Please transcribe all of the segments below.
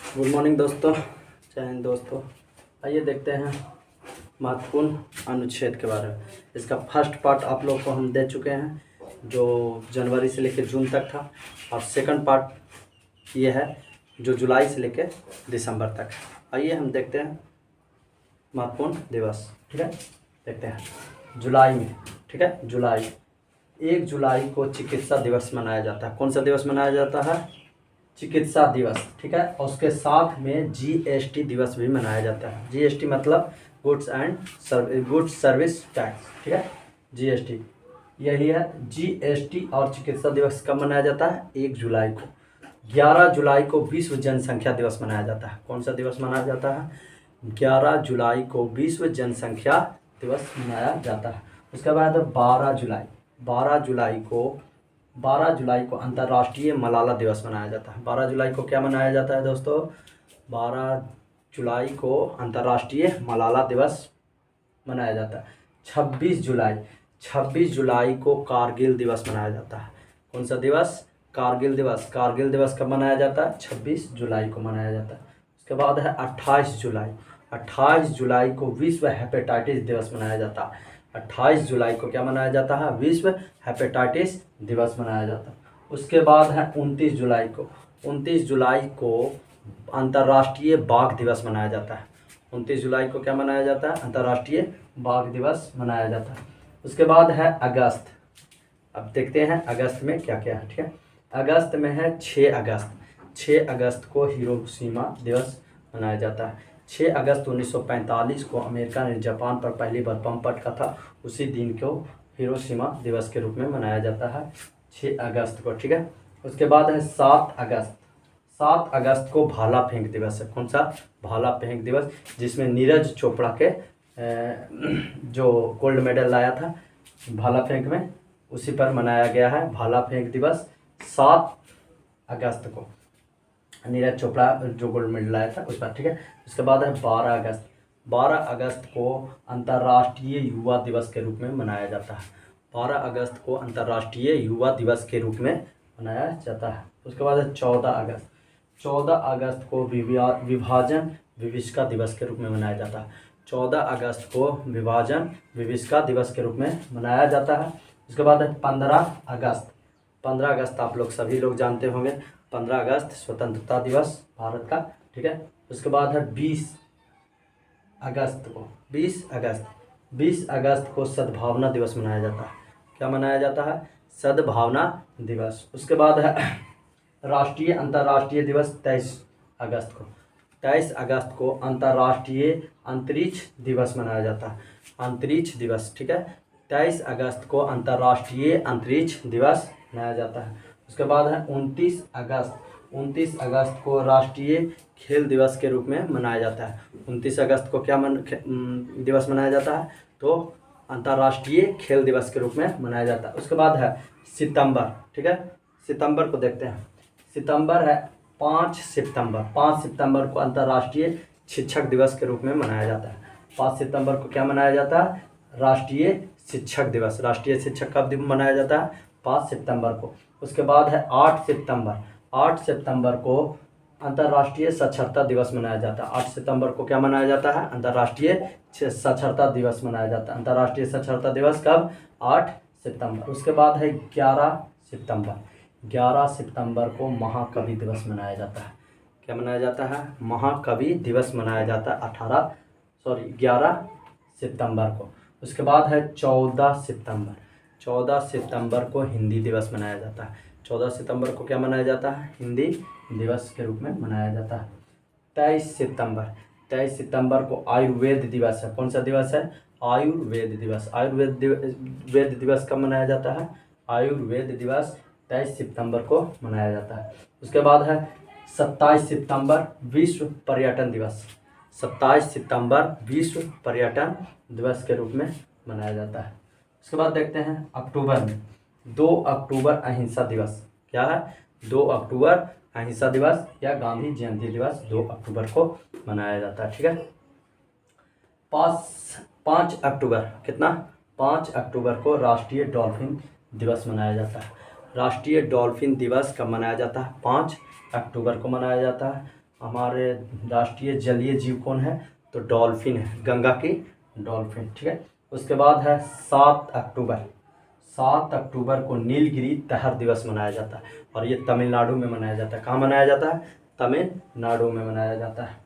Good morning दोस्तों, जय हिंद दोस्तों। आइए देखते हैं महत्वपूर्ण अनुच्छेद के बारे में। इसका फर्स्ट पार्ट आप लोग को हम दे चुके हैं, जो जनवरी से लेकर जून तक था, और सेकंड पार्ट ये है जो जुलाई से लेकर दिसंबर तक है। आइए हम देखते हैं महत्वपूर्ण दिवस। ठीक है, देखते हैं जुलाई में। ठीक है, जुलाई 1 जुलाई को चिकित्सा दिवस मनाया जाता है। कौन सा दिवस मनाया जाता है? चिकित्सा दिवस। ठीक है, और उसके साथ में जीएसटी दिवस भी मनाया जाता है। जीएसटी मतलब गुड्स सर्विस टैक्स। ठीक है, जीएसटी यही है। जीएसटी और चिकित्सा दिवस कब मनाया जाता है? 1 जुलाई को। 11 जुलाई को विश्व जनसंख्या दिवस मनाया जाता है। कौन सा दिवस मनाया जाता है? 11 जुलाई को विश्व जनसंख्या दिवस मनाया जाता है। उसके बाद 12 जुलाई, 12 जुलाई को अंतर्राष्ट्रीय मलाला दिवस मनाया जाता है। 12 जुलाई को क्या मनाया जाता है दोस्तों? 12 जुलाई को अंतर्राष्ट्रीय मलाला दिवस मनाया जाता है। 26 जुलाई को कारगिल दिवस मनाया जाता है। कौन सा दिवस? कारगिल दिवस। कारगिल दिवस कब मनाया जाता है? 26 जुलाई को मनाया जाता है। उसके बाद है 28 जुलाई। 28 जुलाई को विश्व हेपेटाइटिस दिवस मनाया जाता है। 28 जुलाई को क्या मनाया जाता है? विश्व हेपेटाइटिस दिवस मनाया जाता है। उसके बाद है 29 जुलाई को। 29 जुलाई को अंतर्राष्ट्रीय बाघ दिवस मनाया जाता है। 29 जुलाई को क्या मनाया जाता है? अंतर्राष्ट्रीय बाघ दिवस मनाया जाता है। उसके बाद है अगस्त। अब देखते हैं अगस्त में क्या क्या है। ठीक है, अगस्त में है 6 अगस्त। 6 अगस्त को हिरोशिमा दिवस मनाया जाता है। 6 अगस्त 1945 को अमेरिका ने जापान पर पहली बार बम पटका था। उसी दिन को हिरोशिमा दिवस के रूप में मनाया जाता है, 6 अगस्त को। ठीक है, उसके बाद है 7 अगस्त। 7 अगस्त को भाला फेंक दिवस है। कौन सा? भाला फेंक दिवस, जिसमें नीरज चोपड़ा के जो गोल्ड मेडल लाया था भाला फेंक में, उसी पर मनाया गया है भाला फेंक दिवस 7 अगस्त को। नीरज चोपड़ा जो गोल्ड मेडल लाया था उस पर। ठीक है, उसके बाद है 12 अगस्त। 12 अगस्त को अंतर्राष्ट्रीय युवा दिवस के रूप में मनाया जाता है। 12 अगस्त को अंतर्राष्ट्रीय युवा दिवस के रूप में मनाया जाता है। उसके बाद है 14 अगस्त। 14 अगस्त को विभाजन विभीषिका दिवस के रूप में मनाया जाता है। 14 अगस्त को विभाजन विभीषिका दिवस के रूप में मनाया जाता है। उसके बाद है 15 अगस्त। 15 अगस्त आप लोग सभी लोग जानते होंगे। 15 अगस्त स्वतंत्रता दिवस भारत का। ठीक है, उसके बाद है 20 अगस्त को। 20 अगस्त को सद्भावना दिवस मनाया जाता है। क्या मनाया जाता है? सद्भावना दिवस। उसके बाद है राष्ट्रीय अंतर्राष्ट्रीय दिवस 23 अगस्त को। 23 अगस्त को अंतर्राष्ट्रीय अंतरिक्ष दिवस मनाया जाता है। अंतरिक्ष दिवस। ठीक है, 23 अगस्त को अंतर्राष्ट्रीय अंतरिक्ष दिवस मनाया जाता है। उसके बाद है 29 अगस्त। 29 अगस्त को राष्ट्रीय खेल दिवस के रूप में मनाया जाता है। 29 अगस्त को क्या दिवस मनाया जाता है? तो अंतर्राष्ट्रीय खेल दिवस के रूप में मनाया जाता है। उसके बाद है सितंबर। ठीक है, सितंबर को देखते हैं। सितंबर है 5 सितंबर। 5 सितंबर को अंतर्राष्ट्रीय शिक्षक दिवस के रूप में मनाया जाता है। 5 सितंबर को क्या मनाया जाता है? राष्ट्रीय शिक्षक दिवस। राष्ट्रीय शिक्षक कब मनाया जाता है? 5 सितंबर को। उसके बाद है 8 सितंबर। 8 सितंबर को अंतर्राष्ट्रीय साक्षरता दिवस मनाया जाता है। 8 सितंबर को क्या मनाया जाता है? अंतर्राष्ट्रीय साक्षरता दिवस मनाया जाता है। अंतर्राष्ट्रीय साक्षरता दिवस कब? 8 सितंबर। उसके बाद है 11 सितंबर। 11 सितंबर को महाकवि दिवस मनाया जाता है। क्या मनाया जाता है? महाकवि दिवस मनाया जाता है 11 सितंबर को। उसके बाद है 14 सितंबर। 14 सितंबर को हिंदी दिवस मनाया जाता है। 14 सितंबर को क्या मनाया जाता है? हिंदी दिवस के रूप में मनाया जाता है। 23 सितंबर। 23 सितंबर को आयुर्वेद दिवस है। कौन सा दिवस है? आयुर्वेद दिवस। वेद दिवस कब मनाया जाता है? आयुर्वेद दिवस 23 सितंबर को मनाया जाता है। उसके बाद है 27 सितंबर विश्व पर्यटन दिवस। 27 सितंबर विश्व पर्यटन दिवस के रूप में मनाया जाता है। उसके बाद देखते हैं अक्टूबर में 2 अक्टूबर अहिंसा दिवस। क्या है? 2 अक्टूबर अहिंसा दिवस या गांधी जयंती दिवस 2 अक्टूबर को मनाया जाता है। ठीक है, 5 अक्टूबर कितना? 5 अक्टूबर को राष्ट्रीय डॉल्फिन दिवस मनाया जाता है। राष्ट्रीय डॉल्फिन दिवस कब मनाया जाता है? 5 अक्टूबर को मनाया जाता है। हमारे राष्ट्रीय जलीय जीव कौन है, तो डॉल्फिन है, गंगा की डॉल्फिन। ठीक है, उसके बाद है 7 अक्टूबर। 7 अक्टूबर को नीलगिरी तहर दिवस मनाया जाता है और ये तमिलनाडु में मनाया जाता है। कहाँ मनाया जाता है, तमिलनाडु में मनाया जाता है।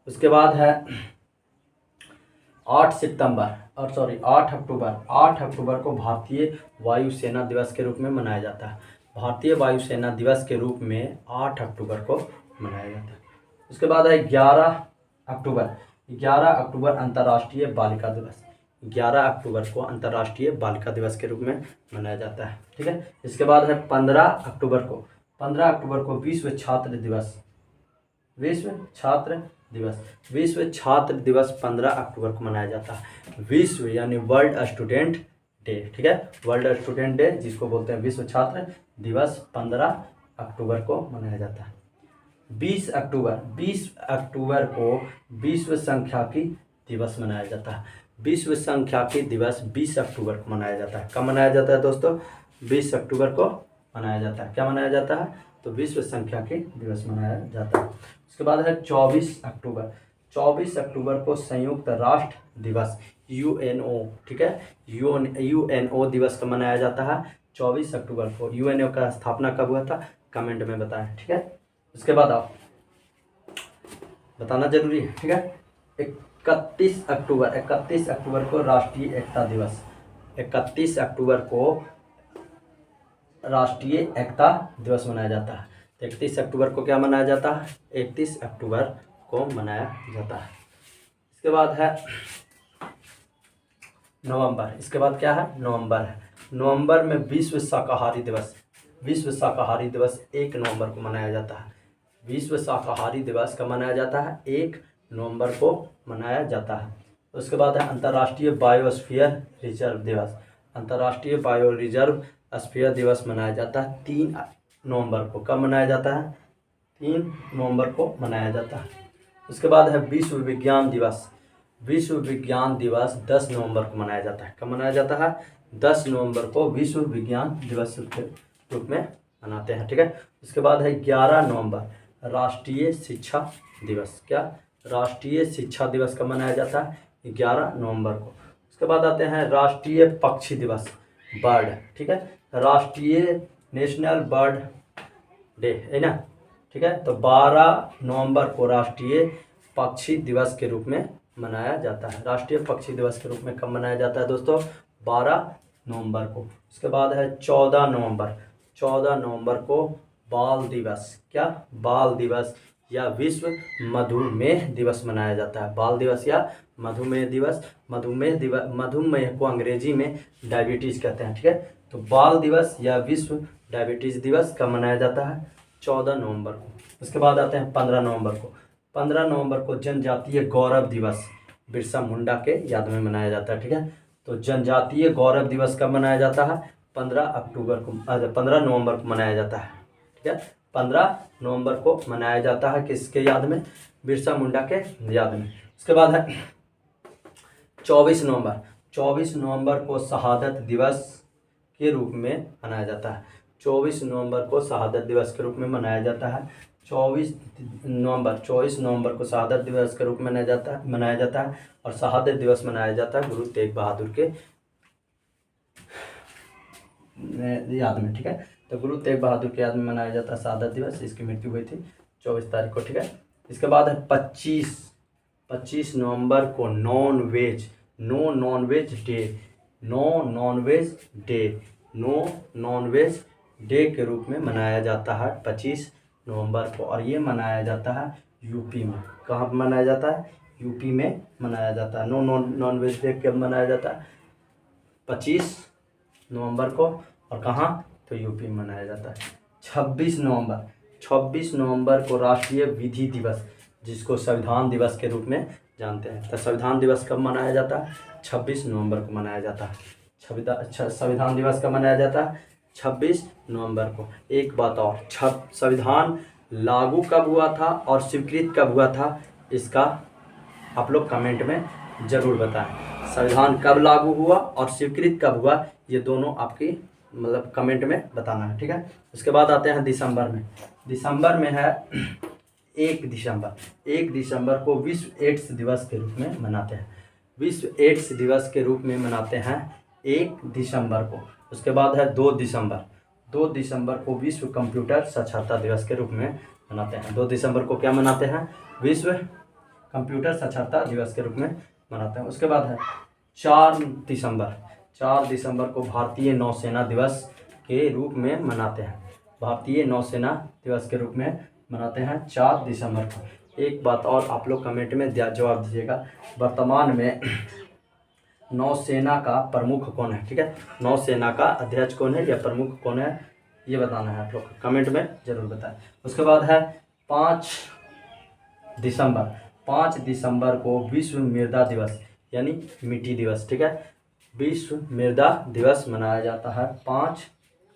उसके बाद है 8 अक्टूबर। 8 अक्टूबर को भारतीय वायुसेना दिवस के रूप में मनाया जाता है। भारतीय वायुसेना दिवस के रूप में 8 अक्टूबर को मनाया जाता है। उसके बाद है 11 अक्टूबर। 11 अक्टूबर अंतर्राष्ट्रीय बालिका दिवस। 11 अक्टूबर को अंतर्राष्ट्रीय बालिका दिवस के रूप में मनाया जाता है। ठीक है, इसके बाद है 15 अक्टूबर को। 15 अक्टूबर को विश्व छात्र दिवस। विश्व छात्र दिवस 15 अक्टूबर को मनाया जाता है। विश्व यानी वर्ल्ड स्टूडेंट डे। ठीक है, वर्ल्ड स्टूडेंट डे जिसको बोलते हैं विश्व छात्र दिवस 15 अक्टूबर को मनाया जाता है। 20 अक्टूबर को विश्व सांख्यिकी दिवस मनाया जाता है। विश्व सांख्यिकी दिवस 20 अक्टूबर को मनाया जाता है। कब मनाया जाता है दोस्तों, 20 अक्टूबर को मनाया जाता है। क्या मनाया जाता है, तो विश्व सांख्यिकी दिवस मनाया जाता है। उसके बाद है 24 अक्टूबर। 24 अक्टूबर को संयुक्त राष्ट्र दिवस यूएनओ। ठीक है, यूएनओ दिवस का मनाया जाता है 24 अक्टूबर को। यूएनओ का स्थापना कब हुआ था, कमेंट में बताएं। ठीक है, उसके बाद आप बताना जरूरी है। ठीक है, 31 अक्टूबर को राष्ट्रीय एकता दिवस। 31 अक्टूबर को राष्ट्रीय एकता दिवस मनाया जाता है। 31 अक्टूबर को क्या मनाया जाता है, 31 अक्टूबर को मनाया जाता है। इसके बाद है नवंबर। इसके बाद क्या है, नवंबर है। नवंबर में विश्व शाकाहारी दिवस। विश्व शाकाहारी दिवस 1 नवंबर को मनाया जाता है। विश्व शाकाहारी दिवस कब मनाया जाता है, 1 नवंबर को मनाया जाता है। उसके बाद है अंतर्राष्ट्रीय बायोस्फीयर रिजर्व दिवस। अंतर्राष्ट्रीय बायो रिजर्व स्फीयर दिवस मनाया जाता है 3 नवंबर को। कब मनाया जाता है, 3 नवंबर को मनाया जाता है। उसके बाद है विश्व विज्ञान दिवस। विश्व विज्ञान दिवस 10 नवंबर को मनाया जाता है। कब मनाया जाता है, 10 नवंबर को विश्व विज्ञान दिवस के रूप में मनाते हैं। ठीक है, उसके बाद है 11 नवंबर राष्ट्रीय शिक्षा दिवस। क्या, राष्ट्रीय शिक्षा दिवस कब मनाया जाता है, 11 नवंबर को। उसके बाद आते हैं राष्ट्रीय पक्षी दिवस, बर्ड। ठीक है, राष्ट्रीय नेशनल बर्ड डे है ना। ठीक है, तो 12 नवंबर को राष्ट्रीय पक्षी दिवस के रूप में मनाया जाता है। राष्ट्रीय पक्षी दिवस के रूप में कब मनाया जाता है दोस्तों, 12 नवंबर को। उसके बाद है 14 नवंबर। 14 नवंबर को बाल दिवस। क्या, बाल दिवस या विश्व मधुमेह दिवस मनाया जाता है। बाल दिवस या मधुमेह दिवस। मधुमेह को अंग्रेजी में डायबिटीज़ कहते हैं। ठीक है, तो बाल दिवस या विश्व डायबिटीज़ दिवस कब मनाया जाता है, 14 नवंबर को। उसके बाद आते हैं 15 नवंबर को। 15 नवंबर को जनजातीय गौरव दिवस बिरसा मुंडा के याद में मनाया जाता है। ठीक है, तो जनजातीय गौरव दिवस कब मनाया जाता है, 15 नवंबर को मनाया जाता है। ठीक है, 15 नवंबर को मनाया जाता है किसके याद में, बिरसा मुंडा के याद में। उसके बाद है 24 नवंबर। 24 नवंबर को शहादत दिवस के रूप में मनाया जाता है। 24 नवंबर को शहादत दिवस के रूप में मनाया जाता है। 24 नवंबर को शहादत दिवस के रूप में मनाया जाता है और शहादत दिवस मनाया जाता है गुरु तेग बहादुर के याद में। ठीक है, तो गुरु तेग बहादुर के याद में मनाया जाता है शहादत दिवस। इसकी मृत्यु हुई थी 24 तारीख को। ठीक है, इसके बाद है 25 नवंबर को नो नॉनवेज डे के रूप में मनाया जाता है 25 नवंबर को, और ये मनाया जाता है यूपी में। कहाँ पर मनाया जाता है, यूपी में मनाया जाता है। नॉनवेज डे कब मनाया जाता है, 25 नवंबर को, और कहाँ, तो यूपी में मनाया जाता है। 26 नवंबर को राष्ट्रीय विधि दिवस, जिसको संविधान दिवस के रूप में जानते हैं। तो संविधान दिवस कब मनाया जाता है, 26 नवंबर को मनाया जाता है। संविधान दिवस कब मनाया जाता है, 26 नवंबर को। एक बात और, संविधान लागू कब हुआ था और स्वीकृत कब हुआ था, इसका आप लोग कमेंट में ज़रूर बताएं। संविधान कब लागू हुआ और स्वीकृत कब हुआ, ये दोनों आपकी कमेंट में बताना है। ठीक है, उसके बाद आते हैं दिसंबर में है 1 दिसंबर को विश्व एड्स दिवस के रूप में मनाते हैं। विश्व एड्स दिवस के रूप में मनाते हैं 1 दिसंबर को। उसके बाद है 2 दिसंबर को विश्व कंप्यूटर साक्षरता दिवस के रूप में मनाते हैं। 2 दिसंबर को क्या मनाते हैं? विश्व कंप्यूटर साक्षरता दिवस के रूप में मनाते हैं। उसके बाद है 4 दिसंबर को भारतीय नौसेना दिवस के रूप में मनाते हैं। भारतीय नौसेना दिवस के रूप में मनाते हैं 4 दिसंबर को। एक बात और आप लोग कमेंट में जवाब दीजिएगा, वर्तमान में नौसेना का प्रमुख कौन है? ठीक है, नौसेना का अध्यक्ष कौन है या प्रमुख कौन है, ये बताना है आप लोग, कमेंट में जरूर बताएं। उसके बाद है 5 दिसंबर को विश्व मृदा दिवस यानी मिट्टी दिवस। ठीक है, विश्व मृदा दिवस मनाया जाता है 5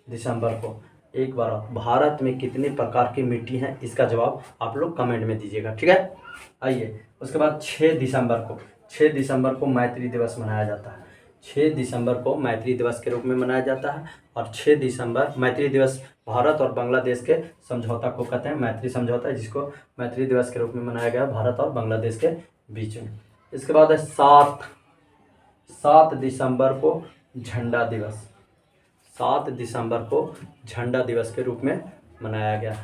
दिसंबर को। एक बार भारत में कितने प्रकार की मिट्टी हैं, इसका जवाब आप लोग कमेंट में दीजिएगा। ठीक है, आइए उसके बाद 6 दिसंबर को मैत्री दिवस मनाया जाता है। 6 दिसंबर को मैत्री दिवस के रूप में मनाया जाता है। और 6 दिसंबर मैत्री दिवस भारत और बांग्लादेश के समझौता को कहते हैं मैत्री समझौता, जिसको मैत्री दिवस के रूप में मनाया गया भारत और बांग्लादेश के बीच में। इसके बाद है 7 दिसंबर को झंडा दिवस। 7 दिसंबर को झंडा दिवस के रूप में मनाया गया।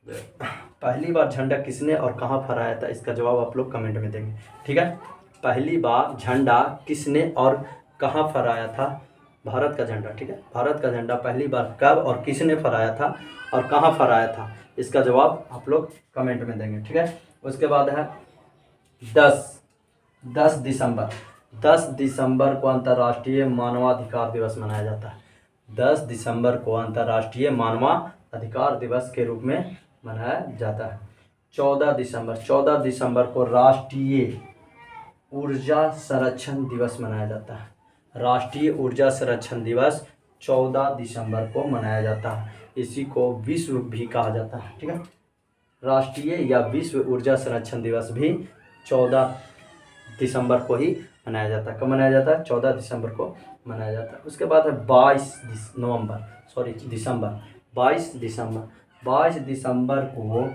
पहली बार झंडा किसने और कहाँ फहराया था, इसका जवाब आप लोग कमेंट में देंगे। ठीक है, पहली बार झंडा किसने और कहाँ फहराया था? भारत का झंडा। ठीक है, भारत का झंडा पहली बार कब और किसने फहराया था और कहाँ फहराया था, इसका जवाब आप लोग कमेंट में देंगे। ठीक है, उसके बाद है 10 दिसंबर को अंतर्राष्ट्रीय मानवाधिकार दिवस मनाया जाता है। 10 दिसंबर को अंतर्राष्ट्रीय मानवाधिकार दिवस के रूप में मनाया जाता है। 14 दिसंबर को राष्ट्रीय ऊर्जा संरक्षण दिवस मनाया जाता है। राष्ट्रीय ऊर्जा संरक्षण दिवस 14 दिसंबर को मनाया जाता है। इसी को विश्व भी कहा जाता है। ठीक है, राष्ट्रीय या विश्व ऊर्जा संरक्षण दिवस भी 14 दिसंबर को ही मनाया जाता है। कब मनाया जाता है? 14 दिसंबर को मनाया जाता है। उसके बाद है 22 दिसंबर को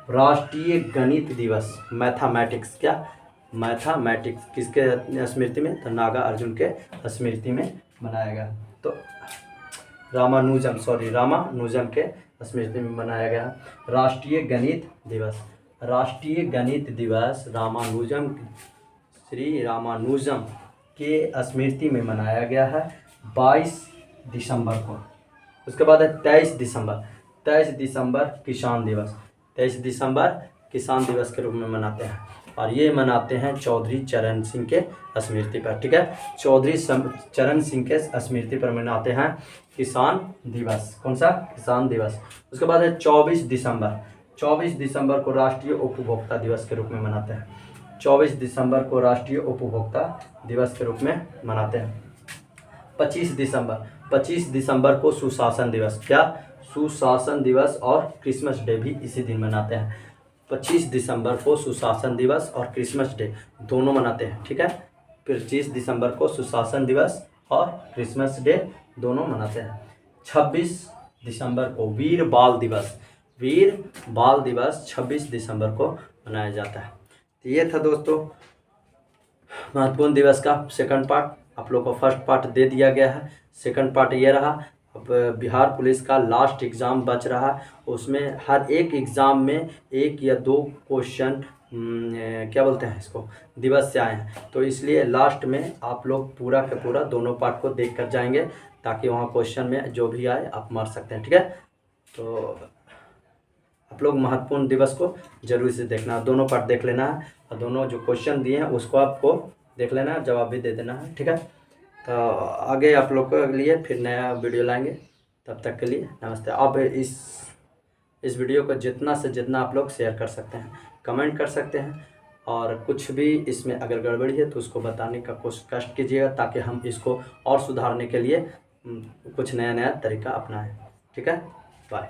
राष्ट्रीय गणित दिवस मैथमेटिक्स किसके स्मृति में? तो नागार्जुन के स्मृति में मनाया गया। तो रामानुजम के स्मृति में मनाया गया। राष्ट्रीय गणित दिवस श्री रामानुजम के स्मृति में मनाया गया है 22 दिसंबर को। उसके बाद है 23 दिसंबर किसान दिवस। 23 दिसंबर किसान दिवस के रूप में मनाते हैं और ये मनाते हैं चौधरी चरण सिंह के स्मृति पर। ठीक है, चौधरी चरण सिंह के स्मृति पर मनाते हैं किसान दिवस। कौन सा? किसान दिवस। उसके बाद है 24 दिसंबर को राष्ट्रीय उपभोक्ता दिवस के रूप में मनाते हैं। 24 दिसंबर को राष्ट्रीय उपभोक्ता दिवस के रूप में मनाते हैं। 25 दिसंबर को सुशासन दिवस। क्या? सुशासन दिवस और क्रिसमस डे भी इसी दिन मनाते हैं। 25 दिसंबर को सुशासन दिवस और क्रिसमस डे दोनों मनाते हैं। ठीक है, 25 दिसंबर को सुशासन दिवस और क्रिसमस डे दोनों मनाते हैं। 26 दिसंबर को वीर बाल दिवस 26 दिसंबर को मनाया जाता है। तो ये था दोस्तों महत्वपूर्ण दिवस का सेकंड पार्ट। आप लोग को फर्स्ट पार्ट दे दिया गया है, सेकंड पार्ट ये रहा। अब बिहार पुलिस का लास्ट एग्ज़ाम बच रहा है, उसमें हर एक एग्ज़ाम में 1 या 2 क्वेश्चन क्या बोलते हैं इसको, दिवस से आए हैं। तो इसलिए लास्ट में आप लोग पूरा का पूरा दोनों पार्ट को देख कर जाएंगे, ताकि वहाँ क्वेश्चन में जो भी आए आप मार सकते हैं। ठीक है, तो आप लोग महत्वपूर्ण दिवस को जरूर से देखना, दोनों पार्ट देख लेना है और दोनों जो क्वेश्चन दिए हैं उसको आपको देख लेना है, जवाब भी दे देना है। ठीक है, तो आगे आप लोग के लिए फिर नया वीडियो लाएंगे, तब तक के लिए नमस्ते। आप इस वीडियो को जितना से जितना आप लोग शेयर कर सकते हैं, कमेंट कर सकते हैं, और कुछ भी इसमें अगर गड़बड़ी है तो उसको बताने का कोशिश कीजिएगा, ताकि हम इसको और सुधारने के लिए कुछ नया तरीका अपनाएं। ठीक है, बाय।